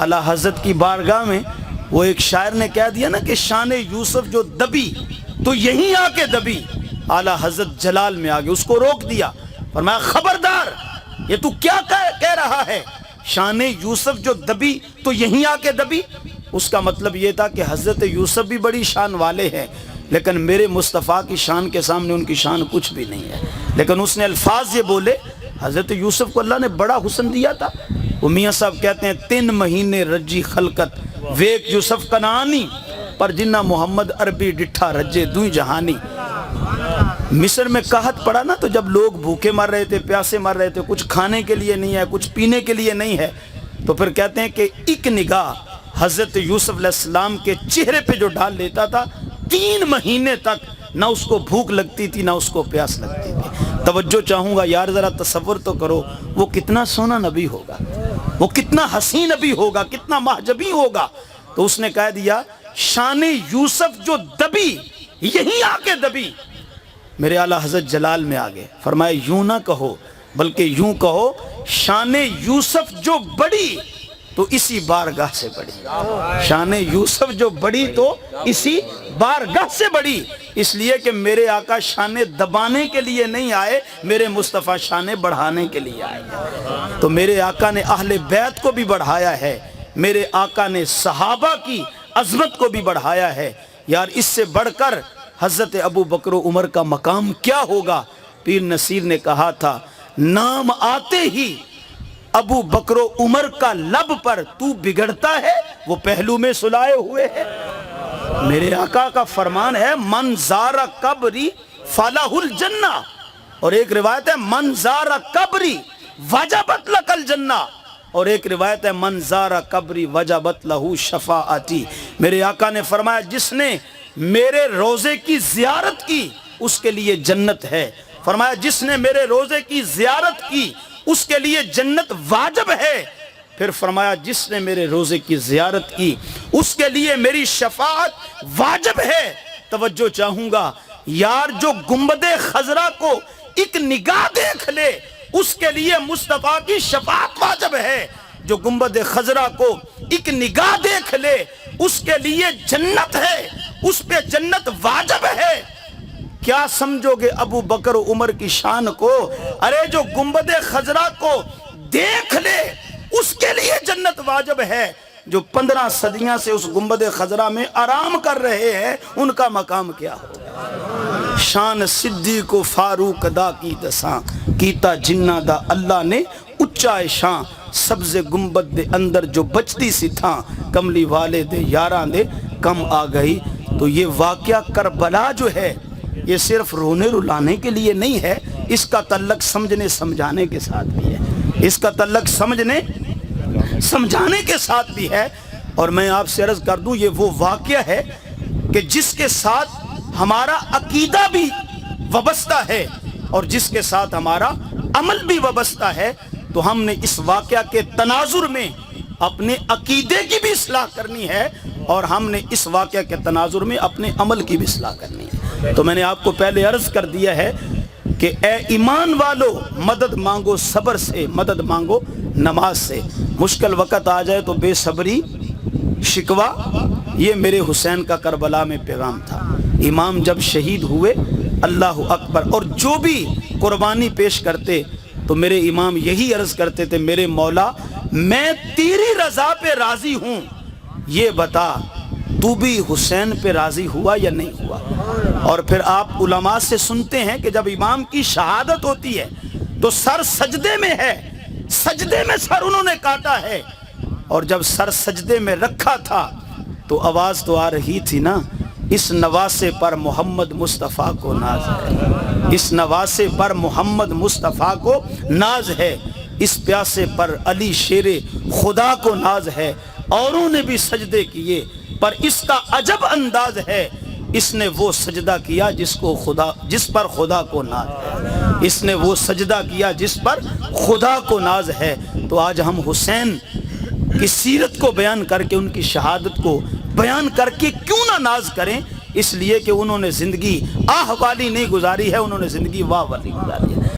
आला हजरत की बारगाह में वो एक शायर ने कह दिया ना कि शान यूसुफ जो दबी तो यहीं आके दबी, आला हजरत जलाल में आगे उसको रोक दिया। फरमाया खबरदार, ये तू क्या कह रहा है, शान यूसुफ जो दबी तो यहीं आके दबी। उसका मतलब ये था कि हजरत यूसुफ भी बड़ी शान वाले हैं, लेकिन मेरे मुस्तफ़ा की शान के सामने उनकी शान कुछ भी नहीं है। लेकिन उसने अल्फाज ये बोले, हजरत यूसुफ को अल्लाह ने बड़ा हुस्न दिया था। वो मियाँ साहब कहते हैं 3 महीने रजी खलकत वेक यूसुफ कनानी, पर जिन्ना मोहम्मद अरबी डिठा रजे दुई जहानी। मिस्र में कहत पड़ा ना, तो जब लोग भूखे मर रहे थे, प्यासे मर रहे थे, कुछ खाने के लिए नहीं है, कुछ पीने के लिए नहीं है, तो फिर कहते हैं कि एक निगाह हजरत यूसुफ अलैहिस्सलाम के चेहरे पे जो डाल लेता था, 3 महीने तक ना उसको भूख लगती थी ना उसको प्यास लगती थी। तवज्जो चाहूँगा यार, ज़रा तसव्वुर तो करो वो कितना सोना नबी होगा, वो कितना हसीन नबी होगा, कितना महजबी होगा। तो उसने कह दिया शान यूसुफ जो दबी यहीं आके दबी। मेरे आला हजरत जलाल में आगे फरमाया यूं ना कहो बल्कि यूं कहो शान यूसुफ जो बड़ी तो इसी बारगाह से बड़ी। शान यूसुफ जो बड़ी तो इसी बारगाह से बड़ी, इसलिए कि मेरे आका शान दबाने के लिए नहीं आए, मेरे मुस्तफ़ा शान बढ़ाने के लिए आए। तो मेरे आका ने अहले बैत को भी बढ़ाया है, मेरे आका ने सहाबा की अजमत को भी बढ़ाया है। यार इससे बढ़कर हजरत अबू बकर उमर का मकाम क्या होगा। पीर नसीर ने कहा था नाम आते ही अबू बकर उमर का लब पर तू बिगड़ता है वो पहलू में सुलाए हुए है। मेरे आका का फरमान है मंजारा कब्री फलाहुल जन्ना, और एक रिवायत है मंजारा कब्री वजबत लकल जन्ना, और एक रिवायत है मंजारा कब्री वजबत लहू शफाअती। मेरे आका ने फरमाया जिसने मेरे रोजे की जियारत की उसके लिए जन्नत है। फरमाया जिसने मेरे रोजे की जियारत की उसके लिए जन्नत वाजिब है। फिर फरमाया जिसने मेरे रोजे की जियारत की उसके लिए मेरी शफाअत वाजिब है। तवज्जो चाहूंगा यार, जो गुंबदे खजरा को एक निगाह देख ले उसके लिए मुस्तफा की शफाअत वाजिब है। जो गुंबदे खजरा को एक निगाह देख ले उसके लिए जन्नत है, उस पे जन्नत वाजिब है। क्या समझोगे अबू बकर उमर की शान को? अरे जो गुंबदे खजरा को देख ले उसके लिए जन्नत वाजिब है। जो 15 सदियां से उस गुंबदे खजरा में आराम कर रहे हैं उनका मकाम क्या होगा। शान सिद्दीक को फारूक दा की दसा कीता जिन्ना दा अल्लाह ने उच्चा शां सब्ज़े गुंबद दे अंदर जो बचती सी था कमली वाले दे यारां दे कम आ गई। तो ये वाक़या करबला जो है ये सिर्फ रोने रुलाने के लिए नहीं है, इसका तल्लक समझने समझाने के साथ भी है, इसका तल्लक समझने समझाने के साथ भी है। और मैं आपसे अर्ज कर दूं ये वो वाक़या है कि जिसके साथ हमारा अकीदा भी वबस्ता है और जिसके साथ हमारा अमल भी वबस्ता है। तो हमने इस वाक़या के तनाजुर में अपने अकीदे की भी इस्लाह करनी है और हमने इस वाक़या के तनाजुर में अपने अमल की भी इस्लाह करनी है। तो मैंने आपको पहले अर्ज कर दिया है कि ए ईमान वालो मदद मांगो सब्र से, मदद मांगो नमाज से। मुश्किल वक़्त आ जाए तो बेसब्री शिकवा, ये मेरे हुसैन का करबला में पैगाम था। इमाम जब शहीद हुए अल्लाह अकबर, और जो भी कुर्बानी पेश करते तो मेरे इमाम यही अर्ज करते थे मेरे मौला मैं तेरी रजा पे राजी हूँ, ये बता तू भी हुसैन पे राजी हुआ या नहीं हुआ। और फिर आप उलमा से सुनते हैं कि जब इमाम की शहादत होती है तो सर सजदे में है, सजदे में सर उन्होंने काटा है, और जब सर सजदे में रखा था तो आवाज तो आ रही थी ना, इस नवासे पर मोहम्मद मुस्तफ़ा को नाज है, इस नवासे पर मोहम्मद मुस्तफ़ा को नाज है, इस प्यासे पर अली शेरे खुदा को नाज है। औरों ने भी सजदे किए पर इसका अजब अंदाज है, इसने वो सजदा किया जिसको खुदा, जिस पर खुदा को नाज है, इसने वो सजदा किया जिस पर खुदा को नाज है। तो आज हम हुसैन की सीरत को बयान करके उनकी शहादत को बयान करके क्यों ना नाज करें, इसलिए कि उन्होंने ज़िंदगी आह वाली नहीं गुजारी है, उन्होंने ज़िंदगी वाह वाली गुजारी है।